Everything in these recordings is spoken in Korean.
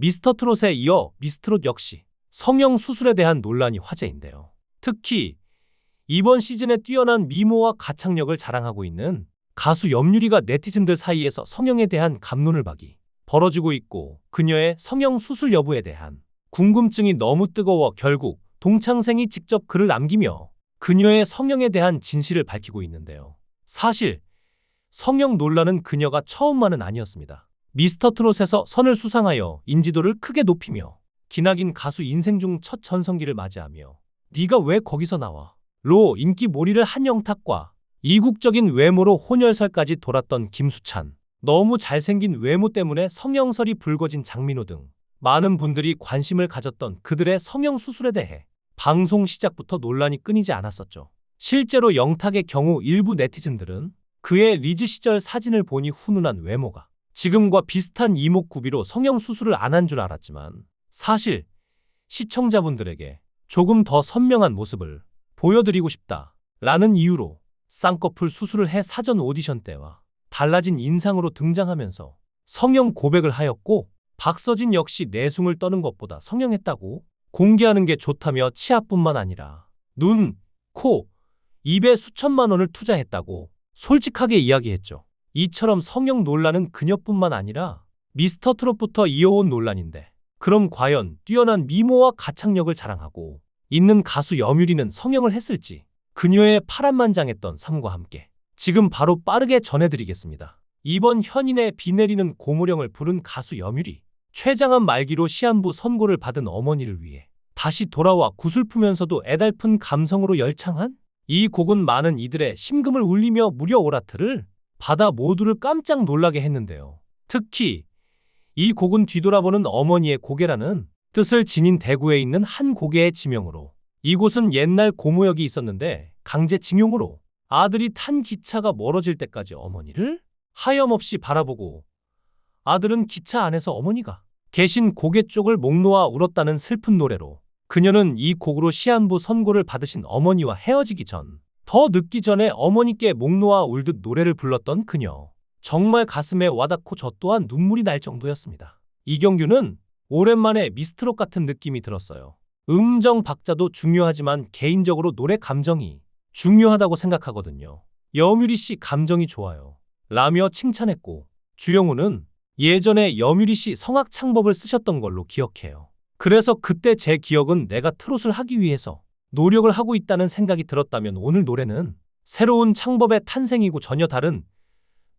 미스터 트롯에 이어 미스트롯 역시 성형 수술에 대한 논란이 화제인데요. 특히 이번 시즌에 뛰어난 미모와 가창력을 자랑하고 있는 가수 염유리가 네티즌들 사이에서 성형에 대한 갑론을박이 벌어지고 있고, 그녀의 성형 수술 여부에 대한 궁금증이 너무 뜨거워 결국 동창생이 직접 글을 남기며 그녀의 성형에 대한 진실을 밝히고 있는데요. 사실 성형 논란은 그녀가 처음만은 아니었습니다. 미스터 트롯에서 선을 수상하여 인지도를 크게 높이며 기나긴 가수 인생 중 첫 전성기를 맞이하며 네가 왜 거기서 나와? 로 인기몰이를 한 영탁과 이국적인 외모로 혼혈설까지 돌았던 김수찬, 너무 잘생긴 외모 때문에 성형설이 불거진 장민호 등 많은 분들이 관심을 가졌던 그들의 성형 수술에 대해 방송 시작부터 논란이 끊이지 않았었죠. 실제로 영탁의 경우 일부 네티즌들은 그의 리즈 시절 사진을 보니 훈훈한 외모가 지금과 비슷한 이목구비로 성형 수술을 안 한 줄 알았지만, 사실 시청자분들에게 조금 더 선명한 모습을 보여드리고 싶다라는 이유로 쌍꺼풀 수술을 해 사전 오디션 때와 달라진 인상으로 등장하면서 성형 고백을 하였고, 박서진 역시 내숭을 떠는 것보다 성형했다고 공개하는 게 좋다며 치아뿐만 아니라 눈, 코, 입에 수천만 원을 투자했다고 솔직하게 이야기했죠. 이처럼 성형 논란은 그녀뿐만 아니라 미스터 트롯부터 이어온 논란인데, 그럼 과연 뛰어난 미모와 가창력을 자랑하고 있는 가수 염유리는 성형을 했을지, 그녀의 파란만장했던 삶과 함께 지금 바로 빠르게 전해드리겠습니다. 이번 현인의 비 내리는 고무령을 부른 가수 염유리, 췌장암 말기로 시한부 선고를 받은 어머니를 위해 다시 돌아와 구슬프면서도 애달픈 감성으로 열창한 이 곡은 많은 이들의 심금을 울리며 무려 오라트를 받아 모두를 깜짝 놀라게 했는데요. 특히 이 곡은 뒤돌아보는 어머니의 고개라는 뜻을 지닌 대구에 있는 한 고개의 지명으로, 이곳은 옛날 고무역이 있었는데 강제징용으로 아들이 탄 기차가 멀어질 때까지 어머니를 하염없이 바라보고 아들은 기차 안에서 어머니가 계신 고개 쪽을 목 놓아 울었다는 슬픈 노래로, 그녀는 이 곡으로 시한부 선고를 받으신 어머니와 헤어지기 전, 더 늦기 전에 어머니께 목 놓아 울듯 노래를 불렀던 그녀. 정말 가슴에 와닿고 저 또한 눈물이 날 정도였습니다. 이경규는 오랜만에 미스트롯 같은 느낌이 들었어요. 음정 박자도 중요하지만 개인적으로 노래 감정이 중요하다고 생각하거든요. 염유리 씨 감정이 좋아요 라며 칭찬했고, 주영우는 예전에 염유리 씨 성악 창법을 쓰셨던 걸로 기억해요. 그래서 그때 제 기억은 내가 트롯을 하기 위해서 노력을 하고 있다는 생각이 들었다면, 오늘 노래는 새로운 창법의 탄생이고 전혀 다른,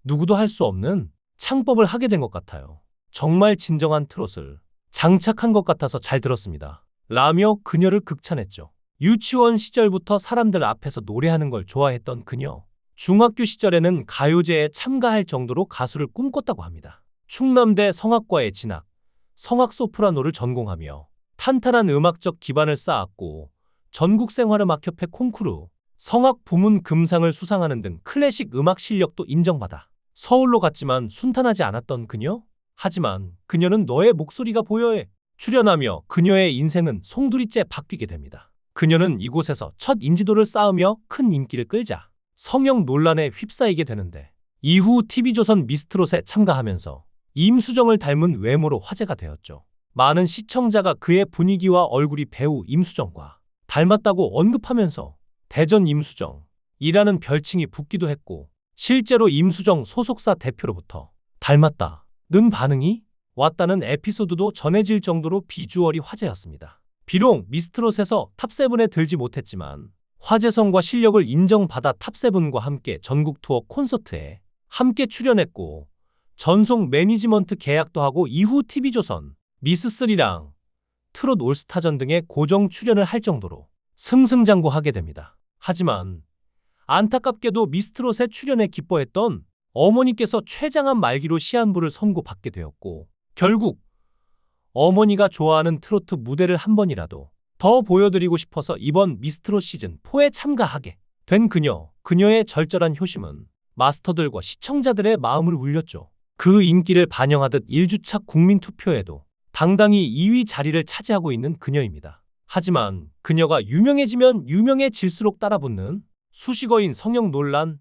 누구도 할 수 없는 창법을 하게 된 것 같아요. 정말 진정한 트롯을 장착한 것 같아서 잘 들었습니다 라며 그녀를 극찬했죠. 유치원 시절부터 사람들 앞에서 노래하는 걸 좋아했던 그녀. 중학교 시절에는 가요제에 참가할 정도로 가수를 꿈꿨다고 합니다. 충남대 성악과에 진학, 성악 소프라노를 전공하며 탄탄한 음악적 기반을 쌓았고, 전국생활음악협회 콩쿠르, 성악 부문 금상을 수상하는 등 클래식 음악 실력도 인정받아 서울로 갔지만 순탄하지 않았던 그녀? 하지만 그녀는 너의 목소리가 보여에 출연하며 그녀의 인생은 송두리째 바뀌게 됩니다. 그녀는 이곳에서 첫 인지도를 쌓으며 큰 인기를 끌자 성형 논란에 휩싸이게 되는데, 이후 TV조선 미스트롯에 참가하면서 임수정을 닮은 외모로 화제가 되었죠. 많은 시청자가 그의 분위기와 얼굴이 배우 임수정과 닮았다고 언급하면서 대전 임수정이라는 별칭이 붙기도 했고, 실제로 임수정 소속사 대표로부터 닮았다는 반응이 왔다는 에피소드도 전해질 정도로 비주얼이 화제였습니다. 비록 미스트롯에서 탑7에 들지 못했지만 화제성과 실력을 인정받아 탑7과 함께 전국 투어 콘서트에 함께 출연했고, 전속 매니지먼트 계약도 하고, 이후 TV조선, 미스3랑 트롯 올스타전 등의 고정 출연을 할 정도로 승승장구하게 됩니다. 하지만 안타깝게도 미스트롯에 출연해 기뻐했던 어머니께서 췌장암 말기로 시한부를 선고받게 되었고, 결국 어머니가 좋아하는 트로트 무대를 한 번이라도 더 보여드리고 싶어서 이번 미스트롯 시즌4에 참가하게 된 그녀. 그녀의 절절한 효심은 마스터들과 시청자들의 마음을 울렸죠. 그 인기를 반영하듯 1주차 국민투표에도 당당히 2위 자리를 차지하고 있는 그녀입니다. 하지만 그녀가 유명해지면 유명해질수록 따라붙는 수식어인 성형 논란,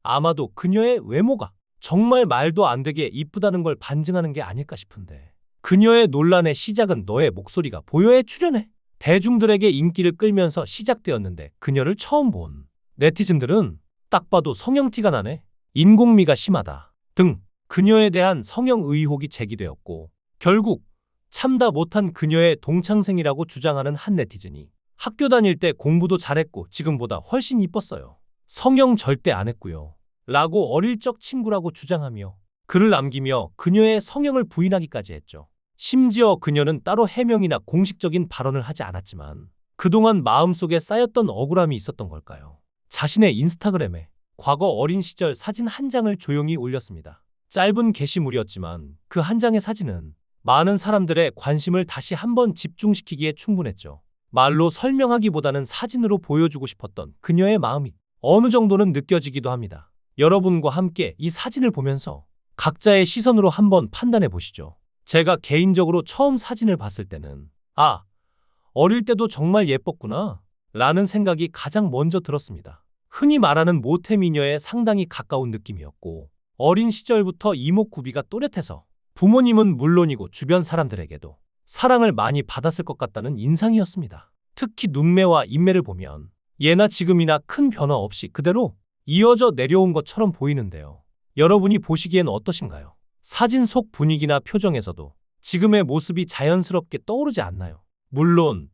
아마도 그녀의 외모가 정말 말도 안 되게 이쁘다는 걸 반증하는 게 아닐까 싶은데, 그녀의 논란의 시작은 너의 목소리가 보여에 출연해 대중들에게 인기를 끌면서 시작되었는데 그녀를 처음 본 네티즌들은 딱 봐도 성형티가 나네, 인공미가 심하다 등 그녀에 대한 성형 의혹이 제기되었고, 결국 참다 못한 그녀의 동창생이라고 주장하는 한 네티즌이 학교 다닐 때 공부도 잘했고 지금보다 훨씬 이뻤어요, 성형 절대 안 했고요 라고 어릴 적 친구라고 주장하며 글을 남기며 그녀의 성형을 부인하기까지 했죠. 심지어 그녀는 따로 해명이나 공식적인 발언을 하지 않았지만 그동안 마음속에 쌓였던 억울함이 있었던 걸까요? 자신의 인스타그램에 과거 어린 시절 사진 한 장을 조용히 올렸습니다. 짧은 게시물이었지만 그 한 장의 사진은 많은 사람들의 관심을 다시 한번 집중시키기에 충분했죠. 말로 설명하기보다는 사진으로 보여주고 싶었던 그녀의 마음이 어느 정도는 느껴지기도 합니다. 여러분과 함께 이 사진을 보면서 각자의 시선으로 한번 판단해 보시죠. 제가 개인적으로 처음 사진을 봤을 때는 어릴 때도 정말 예뻤구나 라는 생각이 가장 먼저 들었습니다. 흔히 말하는 모태미녀에 상당히 가까운 느낌이었고, 어린 시절부터 이목구비가 또렷해서 부모님은 물론이고 주변 사람들에게도 사랑을 많이 받았을 것 같다는 인상이었습니다. 특히 눈매와 인매를 보면 예나 지금이나 큰 변화 없이 그대로 이어져 내려온 것처럼 보이는데요. 여러분이 보시기엔 어떠신가요? 사진 속 분위기나 표정에서도 지금의 모습이 자연스럽게 떠오르지 않나요? 물론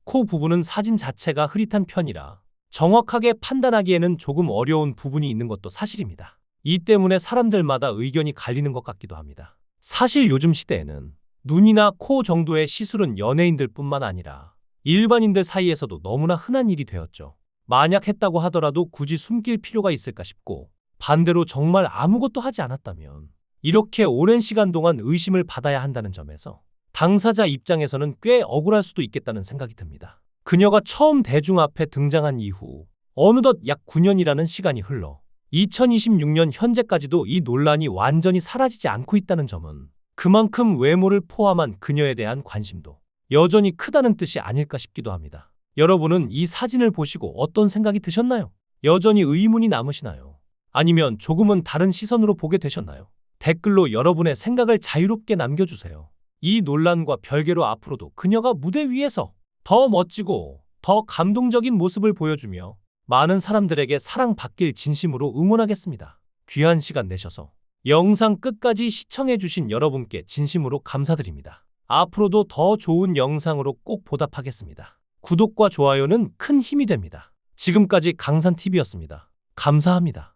코 부분은 사진 자체가 흐릿한 편이라 정확하게 판단하기에는 조금 어려운 부분이 있는 것도 사실입니다. 이 때문에 사람들마다 의견이 갈리는 것 같기도 합니다. 사실 요즘 시대에는 눈이나 코 정도의 시술은 연예인들 뿐만 아니라 일반인들 사이에서도 너무나 흔한 일이 되었죠. 만약 했다고 하더라도 굳이 숨길 필요가 있을까 싶고, 반대로 정말 아무것도 하지 않았다면 이렇게 오랜 시간 동안 의심을 받아야 한다는 점에서 당사자 입장에서는 꽤 억울할 수도 있겠다는 생각이 듭니다. 그녀가 처음 대중 앞에 등장한 이후 어느덧 약 9년이라는 시간이 흘러 2026년 현재까지도 이 논란이 완전히 사라지지 않고 있다는 점은 그만큼 외모를 포함한 그녀에 대한 관심도 여전히 크다는 뜻이 아닐까 싶기도 합니다. 여러분은 이 사진을 보시고 어떤 생각이 드셨나요? 여전히 의문이 남으시나요? 아니면 조금은 다른 시선으로 보게 되셨나요? 댓글로 여러분의 생각을 자유롭게 남겨주세요. 이 논란과 별개로 앞으로도 그녀가 무대 위에서 더 멋지고 더 감동적인 모습을 보여주며 많은 사람들에게 사랑받길 진심으로 응원하겠습니다. 귀한 시간 내셔서 영상 끝까지 시청해주신 여러분께 진심으로 감사드립니다. 앞으로도 더 좋은 영상으로 꼭 보답하겠습니다. 구독과 좋아요는 큰 힘이 됩니다. 지금까지 강산TV였습니다. 감사합니다.